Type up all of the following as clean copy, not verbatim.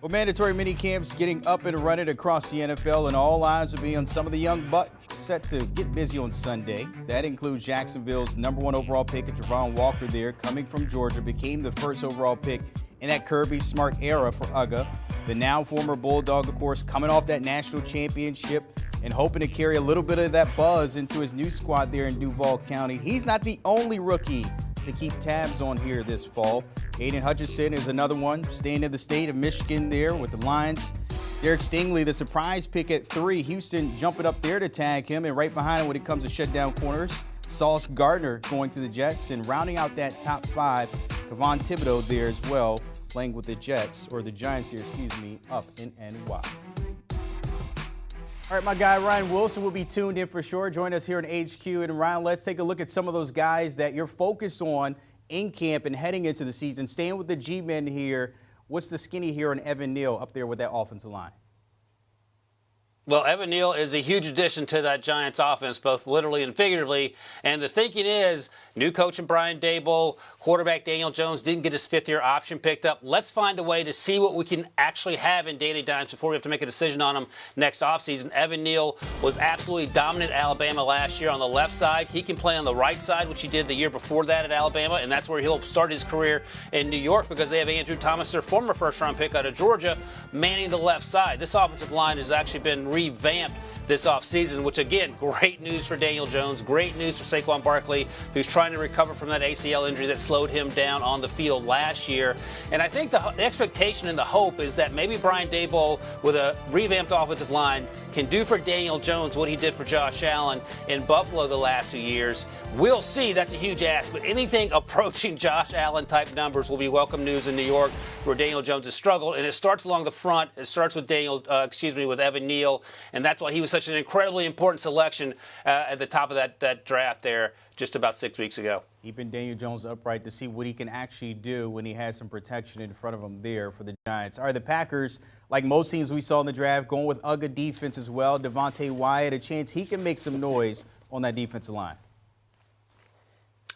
Well, mandatory mini camps getting up and running across the NFL, and all eyes will be on some of the young bucks set to get busy on Sunday. That includes Jacksonville's #1 overall pick, Travon Walker there, coming from Georgia, became the first overall pick in that Kirby Smart era for UGA. The now former Bulldog, of course, coming off that national championship and hoping to carry a little bit of that buzz into his new squad there in Duval County. He's not the only rookie to keep tabs on here this fall. Aiden Hutchinson is another one, staying in the state of Michigan there with the Lions. Derek Stingley, the surprise pick at 3. Houston jumping up there to tag him, and right behind him when it comes to shutdown corners, Sauce Gardner going to the Jets, and rounding out that top 5, Kevon Thibodeau there as well, playing with the Jets, or the Giants here, up in NY. All right, my guy Ryan Wilson will be tuned in for sure. Join us here in HQ. And Ryan, let's take a look at some of those guys that you're focused on in camp and heading into the season. Staying with the G-men here, what's the skinny here on Evan Neal up there with that offensive line? Well, Evan Neal is a huge addition to that Giants offense, both literally and figuratively. And the thinking is, new coach in Brian Daboll, quarterback Daniel Jones didn't get his fifth-year option picked up. Let's find a way to see what we can actually have in Danny Dimes before we have to make a decision on him next offseason. Evan Neal was absolutely dominant at Alabama last year on the left side. He can play on the right side, which he did the year before that at Alabama, and that's where he'll start his career in New York because they have Andrew Thomas, their former first-round pick out of Georgia, manning the left side. This offensive line has actually been revamped this offseason, which, again, great news for Daniel Jones, great news for Saquon Barkley, who's trying to recover from that ACL injury that slowed him down on the field last year. And I think the expectation and the hope is that maybe Brian Daboll, with a revamped offensive line, can do for Daniel Jones what he did for Josh Allen in Buffalo the last few years. We'll see. That's a huge ask. But anything approaching Josh Allen-type numbers will be welcome news in New York, where Daniel Jones has struggled. And it starts along the front. It starts with with Evan Neal. And that's why he was such an incredibly important selection at the top of that draft there just about 6 weeks ago. Keeping Daniel Jones upright to see what he can actually do when he has some protection in front of him there for the Giants. All right, the Packers, like most teams we saw in the draft, going with UGA defense as well. Devontae Wyatt, a chance he can make some noise on that defensive line.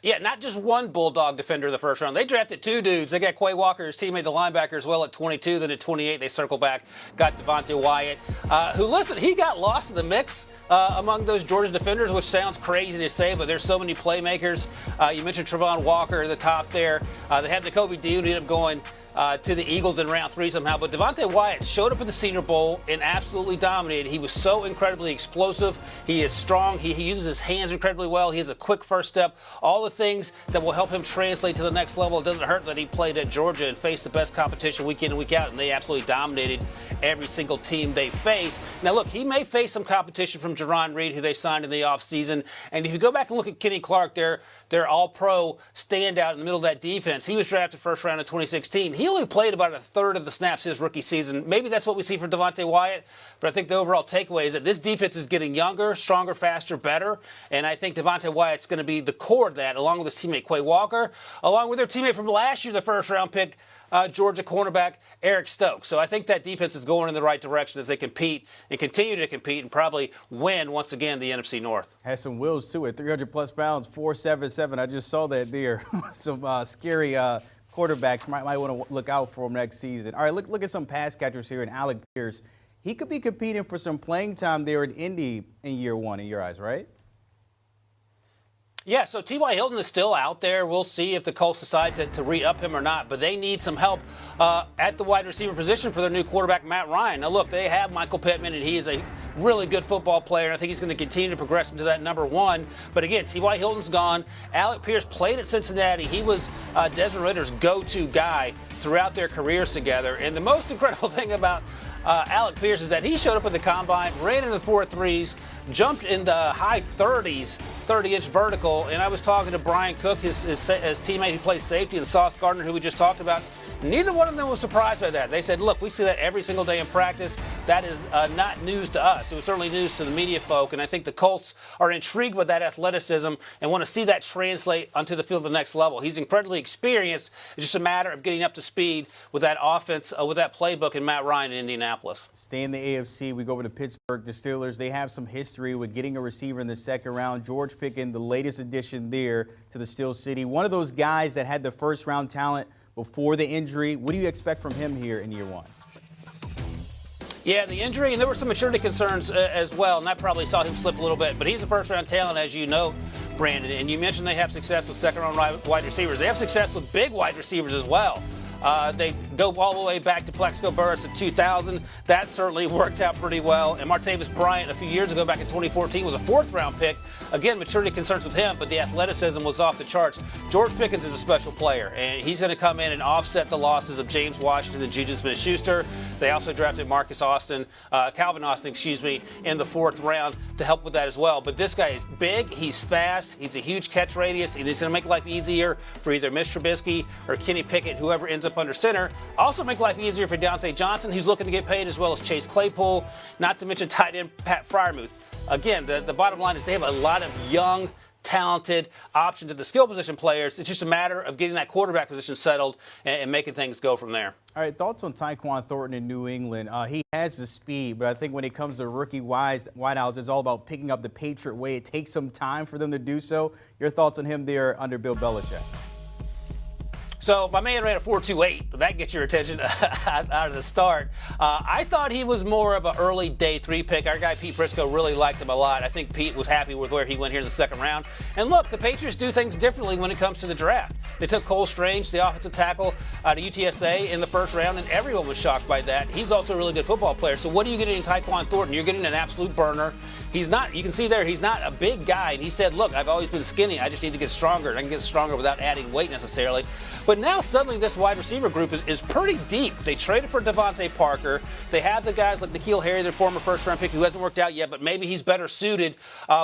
Yeah, not just one Bulldog defender in the first round. They drafted 2 dudes. They got Quay Walker, his teammate, the linebacker, as well at 22. Then at 28, they circle back, got Devontae Wyatt, who, listen, he got lost in the mix among those Georgia defenders, which sounds crazy to say, but there's so many playmakers. You mentioned Travon Walker at the top there. They had Nakobe Dean, who ended up going to the Eagles in round 3 somehow. But Devontae Wyatt showed up at the Senior Bowl and absolutely dominated. He was so incredibly explosive. He is strong. He uses his hands incredibly well. He has a quick first step. All the things that will help him translate to the next level. It doesn't hurt that he played at Georgia and faced the best competition week in and week out, and they absolutely dominated every single team they face. Now, look, he may face some competition from Jerron Reed, who they signed in the offseason. And if you go back and look at Kenny Clark, their all-pro standout in the middle of that defense, he was drafted first round in 2016. He only played about a third of the snaps his rookie season. Maybe that's what we see for Devontae Wyatt, but I think the overall takeaway is that this defense is getting younger, stronger, faster, better, and I think Devontae Wyatt's going to be the core of that, along with his teammate Quay Walker, along with their teammate from last year, the first-round pick, Georgia cornerback Eric Stokes. So I think that defense is going in the right direction as they compete and continue to compete and probably win, once again, the NFC North. Has some wheels to it, 300-plus pounds, 4.77. I just saw that there. Some scary quarterbacks might want to look out for him next season. All right, look at some pass catchers here in Alec Pierce. He could be competing for some playing time there in Indy in year 1 in your eyes, right? Yeah, so T.Y. Hilton is still out there. We'll see if the Colts decide to re-up him or not, but they need some help at the wide receiver position for their new quarterback, Matt Ryan. Now, look, they have Michael Pittman, and he is a really good football player, and I think he's going to continue to progress into that #1. But again, T.Y. Hilton's gone. Alec Pierce played at Cincinnati. He was Desmond Ritter's go-to guy throughout their careers together. And the most incredible thing about Alec Pierce is that he showed up at the combine, ran into 4.3s, jumped in the high 30s, 30-inch vertical, and I was talking to Brian Cook, his teammate who plays safety, and Sauce Gardner, who we just talked about. Neither one of them was surprised by that. They said, look, we see that every single day in practice. That is not news to us. It was certainly news to the media folk, and I think the Colts are intrigued with that athleticism and want to see that translate onto the field at the next level. He's incredibly experienced. It's just a matter of getting up to speed with that offense, with that playbook in Matt Ryan in Indianapolis. Stay in the AFC. We go over to Pittsburgh. The Steelers, they have some history with getting a receiver in the second round. George Pickens, the latest addition there to the Steel City. One of those guys that had the first-round talent before the injury. What do you expect from him here in year 1? Yeah, the injury, and there were some maturity concerns as well, and that probably saw him slip a little bit. But he's a first-round talent, as you know, Brandon. And you mentioned they have success with second-round wide receivers. They have success with big wide receivers as well. They go all the way back to Plexico Burress in 2000. That certainly worked out pretty well. And Martavis Bryant, a few years ago, back in 2014, was a fourth-round pick. Again, maturity concerns with him, but the athleticism was off the charts. George Pickens is a special player, and he's going to come in and offset the losses of James Washington and Juju Smith-Schuster. They also drafted Calvin Austin, in the fourth round to help with that as well. But this guy is big, he's fast, he's a huge catch radius, and he's going to make life easier for either Mitch Trubisky or Kenny Pickett, whoever ends up under center. Also make life easier for Deontay Johnson, who's looking to get paid, as well as Chase Claypool, not to mention tight end Pat Freiermuth. Again, the bottom line is they have a lot of young, talented options at the skill position players. It's just a matter of getting that quarterback position settled and making things go from there. All right, thoughts on Tyquan Thornton in New England? He has the speed, but I think when it comes to rookie wideouts, it's all about picking up the Patriot way. It takes some time for them to do so. Your thoughts on him there under Bill Belichick? So my man ran a 4.28. That gets your attention out of the start. I thought he was more of an early day 3 pick. Our guy Pete Prisco really liked him a lot. I think Pete was happy with where he went here in the second round. And look, the Patriots do things differently when it comes to the draft. They took Cole Strange, the offensive tackle out of UTSA, in the first round, and everyone was shocked by that. He's also a really good football player. So what are you getting in Tyquan Thornton? You're getting an absolute burner. He's not, you can see there, he's not a big guy. And he said, look, I've always been skinny. I just need to get stronger. And I can get stronger without adding weight necessarily. But now suddenly this wide receiver group is pretty deep. They traded for Devontae Parker. They have the guys like N'Keal Harry, their former first-round pick, who hasn't worked out yet, but maybe he's better suited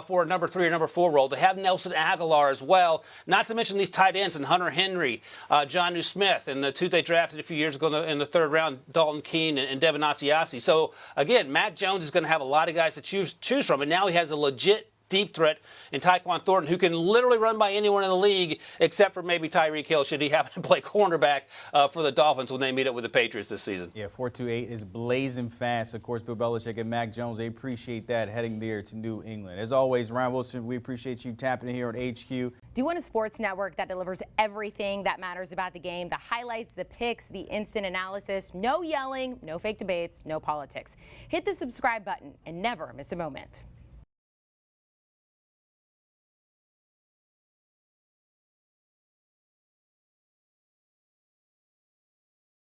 for a number 3 or number 4 role. They have Nelson Aguilar as well, not to mention these tight ends and Hunter Henry, Jonnu Smith, and the 2 they drafted a few years ago in the third round, Dalton Keene and Devin Asiasi. So, again, Mac Jones is going to have a lot of guys to choose from, and now he has a legit deep threat in Tyquan Thornton, who can literally run by anyone in the league except for maybe Tyreek Hill, should he happen to play cornerback for the Dolphins when they meet up with the Patriots this season. Yeah, 4.28 is blazing fast. Of course, Bill Belichick and Mac Jones, they appreciate that heading there to New England. As always, Ryan Wilson, we appreciate you tapping in here on HQ. Do you want a sports network that delivers everything that matters about the game? The highlights, the picks, the instant analysis, no yelling, no fake debates, no politics. Hit the subscribe button and never miss a moment.